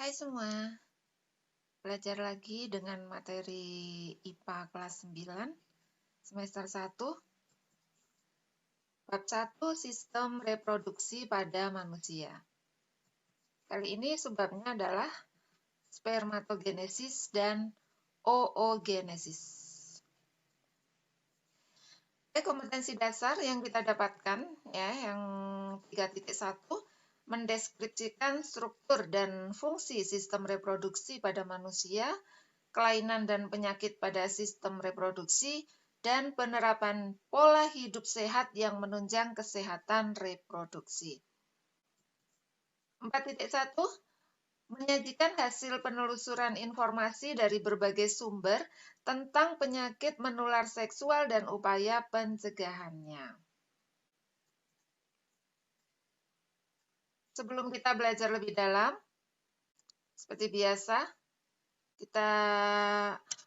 Hai semua, belajar lagi dengan materi IPA kelas 9, semester 1, bab 1, sistem reproduksi pada manusia. Kali ini subbabnya adalah spermatogenesis dan oogenesis. Kompetensi dasar yang kita dapatkan, ya, yang 3.1, mendeskripsikan struktur dan fungsi sistem reproduksi pada manusia, kelainan dan penyakit pada sistem reproduksi, dan penerapan pola hidup sehat yang menunjang kesehatan reproduksi. 4.1 menyajikan hasil penelusuran informasi dari berbagai sumber tentang penyakit menular seksual dan upaya pencegahannya. Sebelum kita belajar lebih dalam, seperti biasa, kita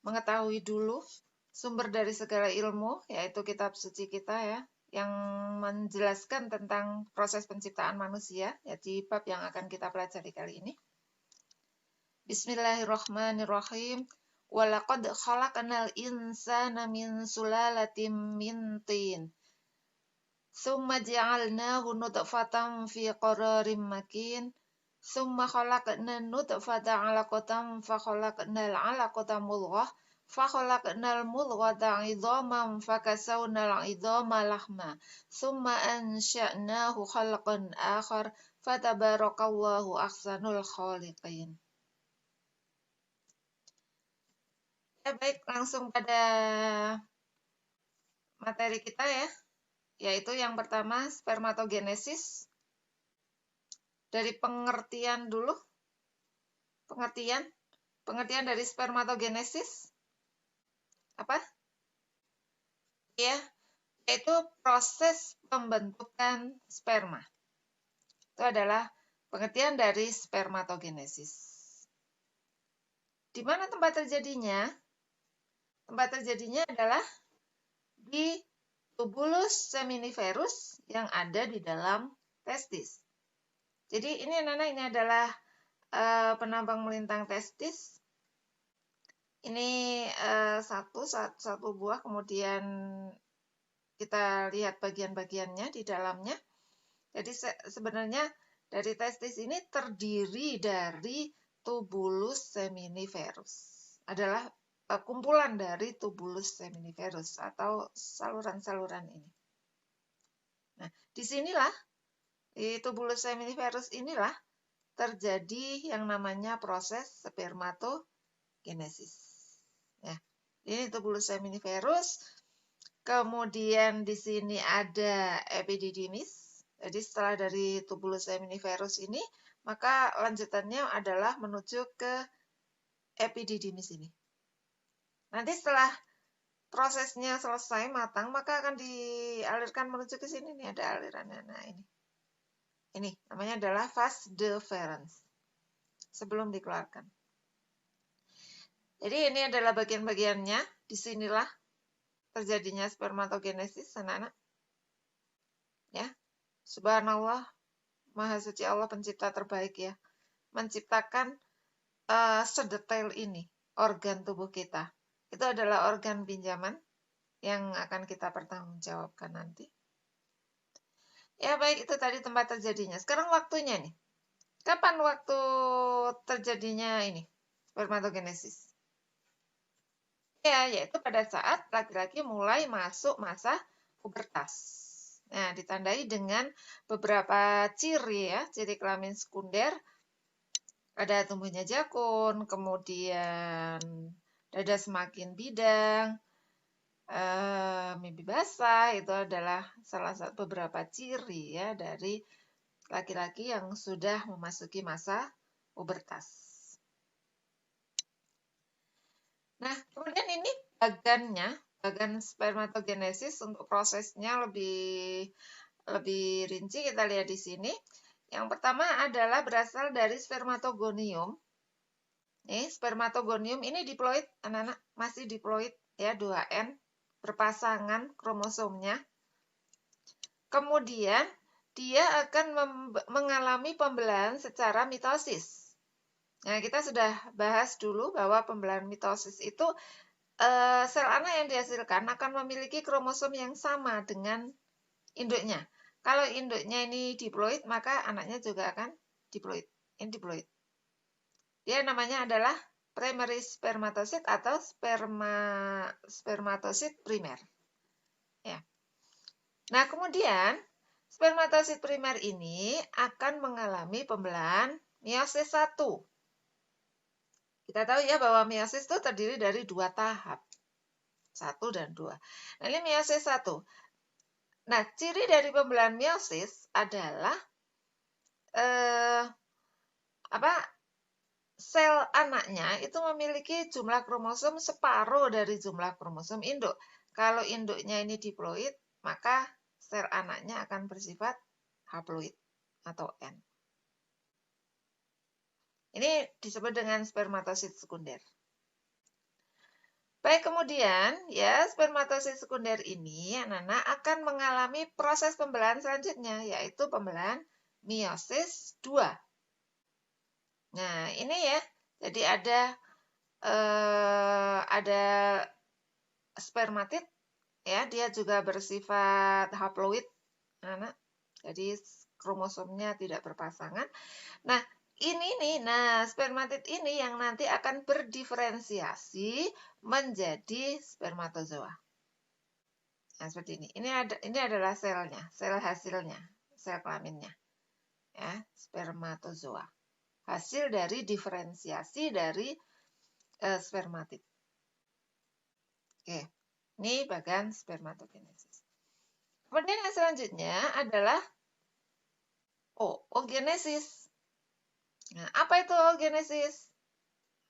mengetahui dulu sumber dari segala ilmu, yaitu kitab suci kita ya, yang menjelaskan tentang proses penciptaan manusia, ya, di bab yang akan kita pelajari kali ini. Bismillahirrahmanirrahim. Walaqad khalaqnal insana min sulalatin min tin. Tsumma ja'alnahu nutfatan fi qararin makin. Tsumma khalaqna nutfata 'alaqatan fa khalaqnal 'alaqata mudghah fa khalaqnal mudghata 'idhaman fa kasawnal 'idhama lahma tsumma ansha'nahu khalqan akhar fatabarakallahu ahsanul khaliqin. Ya, baik, langsung pada materi kita ya, yaitu yang pertama spermatogenesis. Dari pengertian dulu. Pengertian dari spermatogenesis apa? Ya, yaitu proses pembentukan sperma. Itu adalah pengertian dari spermatogenesis. Di mana tempat terjadinya? Tempat terjadinya adalah di tubulus seminiferus yang ada di dalam testis. Jadi ini anak-anak, ini adalah penambang melintang testis. Ini satu buah, kemudian kita lihat bagian-bagiannya di dalamnya. Jadi sebenarnya dari testis ini terdiri dari tubulus seminiferus. Adalah kumpulan dari tubulus seminiferus atau saluran-saluran ini. Nah, disinilah, di tubulus seminiferus inilah terjadi yang namanya proses spermatogenesis. Ya, ini tubulus seminiferus. Kemudian di sini ada epididymis. Jadi setelah dari tubulus seminiferus ini, maka lanjutannya adalah menuju ke epididymis ini. Nanti setelah prosesnya selesai matang, maka akan dialirkan menuju ke sini nih, ada alirannya. Nah, ini. Ini namanya adalah vas deferens. Sebelum dikeluarkan. Jadi ini adalah bagian-bagiannya. Disinilah terjadinya spermatogenesis, anak-anak. Ya, subhanallah, maha suci Allah, pencipta terbaik ya, menciptakan sedetail ini organ tubuh kita. Itu adalah organ pinjaman yang akan kita pertanggungjawabkan nanti. Ya, baik, itu tadi tempat terjadinya. Sekarang waktunya nih. Kapan waktu terjadinya ini spermatogenesis? Ya, yaitu pada saat laki-laki mulai masuk masa pubertas. Nah, ditandai dengan beberapa ciri ya, ciri kelamin sekunder. Ada tumbuhnya jakun, kemudian dada semakin bidang, mimpi basah, itu adalah salah satu beberapa ciri ya dari laki-laki yang sudah memasuki masa pubertas. Nah, kemudian ini bagan spermatogenesis untuk prosesnya lebih rinci kita lihat di sini. Yang pertama adalah berasal dari spermatogonium. Spermatogonium ini diploid, anak-anak, masih diploid ya, 2N, berpasangan kromosomnya. Kemudian dia akan mengalami pembelahan secara mitosis. Nah, kita sudah bahas dulu bahwa pembelahan mitosis itu sel anak yang dihasilkan akan memiliki kromosom yang sama dengan induknya. Kalau induknya ini diploid, maka anaknya juga akan diploid. Ini diploid. Dia namanya adalah primary spermatocyte atau spermatosit primer. Ya. Nah, kemudian spermatosit primer ini akan mengalami pembelahan meiosis 1. Kita tahu ya bahwa meiosis itu terdiri dari 2 tahap. 1 dan 2. Nah, ini meiosis 1. Nah, ciri dari pembelahan meiosis adalah sel anaknya itu memiliki jumlah kromosom separuh dari jumlah kromosom induk. Kalau induknya ini diploid, maka sel anaknya akan bersifat haploid atau N. Ini disebut dengan spermatosit sekunder. Baik, kemudian ya spermatosit sekunder ini anak-anak akan mengalami proses pembelahan selanjutnya, yaitu pembelahan meiosis 2. Nah, ini ya. Jadi ada spermatid, ya, dia juga bersifat haploid, anak. Jadi kromosomnya tidak berpasangan. Nah, ini nih, spermatid ini yang nanti akan berdiferensiasi menjadi spermatozoa. Nah, seperti ini. Ini adalah selnya, sel hasilnya, sel kelaminnya. Ya, spermatozoa. Hasil dari diferensiasi dari spermatid. Oke, ini bagian spermatogenesis. Kemudian yang selanjutnya adalah oogenesis. Nah, apa itu oogenesis?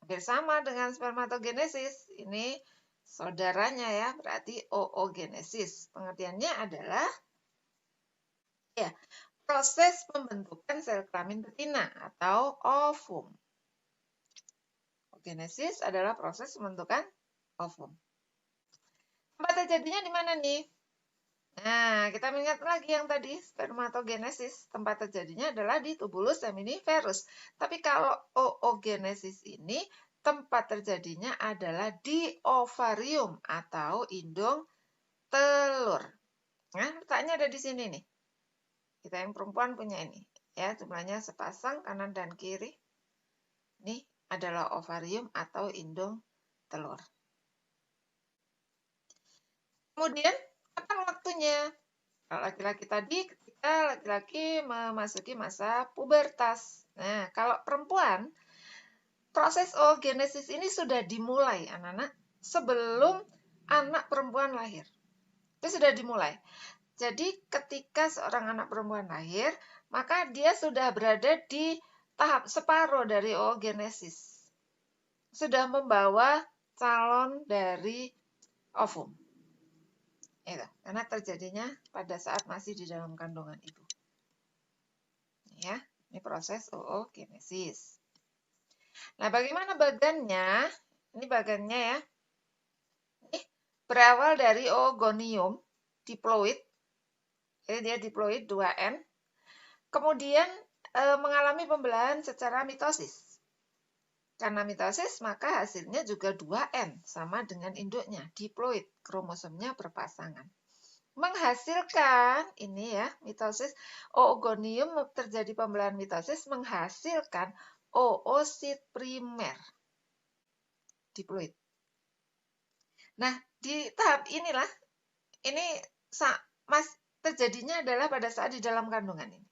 Hampir sama dengan spermatogenesis. Ini saudaranya ya, berarti oogenesis. Pengertiannya adalah ya, proses pembentukan sel kelamin betina atau ovum. Oogenesis adalah proses pembentukan ovum. Tempat terjadinya di mana nih? Nah, kita mengingat lagi yang tadi, spermatogenesis. Tempat terjadinya adalah di tubulus seminiferus. Tapi kalau oogenesis ini, tempat terjadinya adalah di ovarium atau indung telur. Nah, letaknya ada di sini nih. Kita yang perempuan punya ini. Ya, jumlahnya sepasang kanan dan kiri. Ini adalah ovarium atau indung telur. Kemudian, kapan waktunya? Kalau laki-laki tadi, ketika laki-laki memasuki masa pubertas. Nah, kalau perempuan, proses oogenesis ini sudah dimulai, anak-anak, sebelum anak perempuan lahir. Itu sudah dimulai. Jadi, ketika seorang anak perempuan lahir, maka dia sudah berada di tahap separuh dari oogenesis. Sudah membawa calon dari ovum. Itu, karena terjadinya pada saat masih di dalam kandungan ibu. Ya, ini proses oogenesis. Nah, bagaimana bagannya? Ini bagannya ya. Ini berawal dari oogonium diploid. Jadi dia diploid 2N. Kemudian mengalami pembelahan secara mitosis. Karena mitosis, maka hasilnya juga 2N, sama dengan induknya, diploid, kromosomnya berpasangan. Menghasilkan, ini ya, mitosis, oogonium terjadi pembelahan mitosis, menghasilkan oosit primer, diploid. Nah, di tahap inilah, ini terjadinya adalah pada saat di dalam kandungan ini.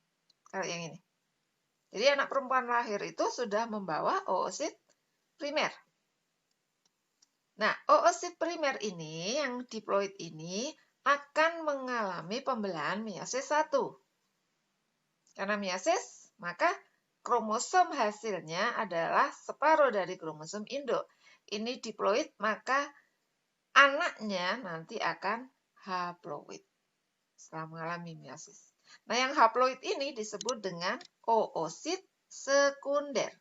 Kalau yang ini. Jadi anak perempuan lahir itu sudah membawa oosit primer. Nah, oosit primer ini, yang diploid ini, akan mengalami pembelahan meiosis 1. Karena meiosis, maka kromosom hasilnya adalah separuh dari kromosom induk. Ini diploid, maka anaknya nanti akan haploid setelah mengalami meiosis. Nah, yang haploid ini disebut dengan oosit sekunder.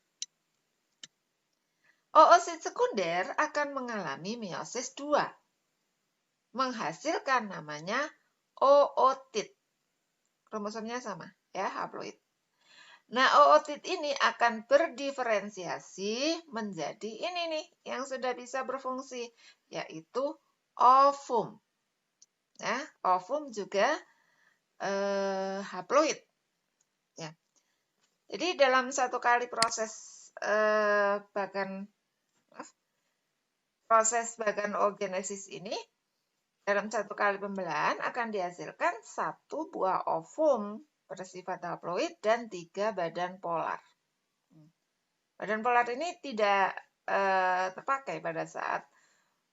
Oosit sekunder akan mengalami meiosis 2. Menghasilkan namanya ootit. Kromosomnya sama, ya, haploid. Nah, ootit ini akan berdiferensiasi menjadi ini nih, yang sudah bisa berfungsi, yaitu ovum. Ya, ovum juga haploid. Ya. Jadi dalam satu kali proses bagan oogenesis ini, dalam satu kali pembelahan akan dihasilkan satu buah ovum bersifat haploid dan 3 badan polar. Badan polar ini tidak terpakai pada saat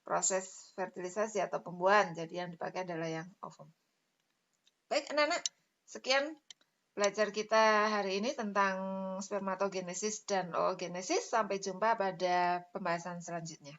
proses fertilisasi atau pembuahan, jadi yang dipakai adalah yang ovum. Baik anak-anak, sekian belajar kita hari ini tentang spermatogenesis dan oogenesis. Sampai jumpa pada pembahasan selanjutnya.